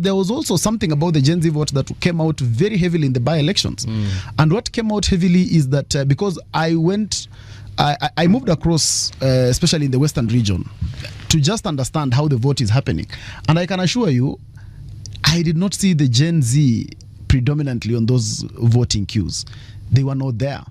there was also something about the Gen Z vote that came out very heavily in the by-elections. And what came out heavily is that because I moved across, especially in the Western region, to just understand how the vote is happening. And I can assure you, I did not see the Gen Z predominantly on those voting queues. They were not there.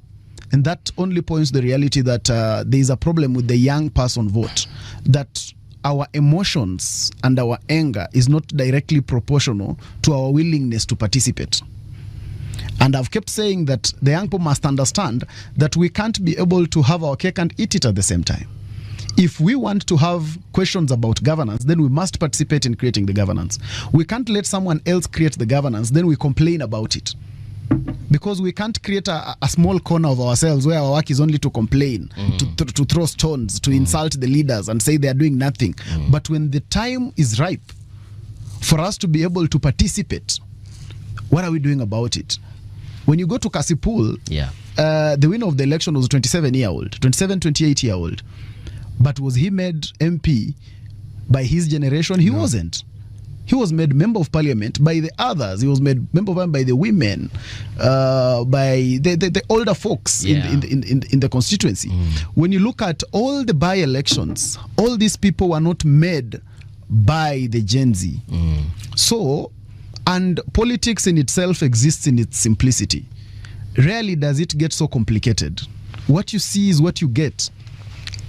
And that only points to the reality that there is a problem with the young person vote, that our emotions and our anger is not directly proportional to our willingness to participate. And I've kept saying that the young people must understand that we can't be able to have our cake and eat it at the same time. If we want to have questions about governance, then we must participate in creating the governance. We can't let someone else create the governance, then we complain about it. Because we can't create a small corner of ourselves where our work is only to complain, to throw stones, to insult the leaders and say they are doing nothing. But when the time is ripe for us to be able to participate, what are we doing about it? When you go to Kasipul, the winner of the election was a 28-year-old. But was he made MP by his generation? He wasn't. He was made member of parliament by the others. He was made member of parliament by the women, by the older folks in the constituency. When you look at all the by-elections, all these people were not made by the Gen Z. So, and politics in itself exists in its simplicity. Rarely does it get so complicated. What you see is what you get.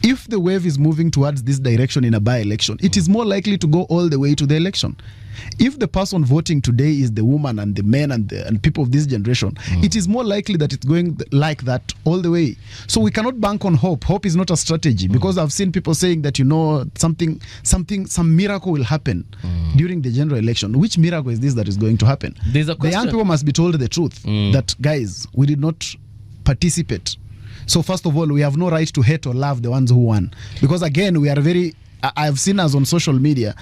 If the wave is moving towards this direction in a by-election, it is more likely to go all the way to the election. If the person voting today is the woman and the men and people of this generation, it is more likely that it's going like that all the way. So we cannot bank on hope. Hope is not a strategy, because I've seen people saying that, some miracle will happen during the general election. Which miracle is this that is going to happen? The young people must be told the truth that, guys, we did not participate. So first of all, we have no right to hate or love the ones who won. Because again, we are I've seen us on social media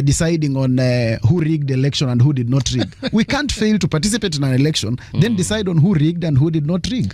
deciding on who rigged the election and who did not rig. We can't fail to participate in an election, then decide on who rigged and who did not rig.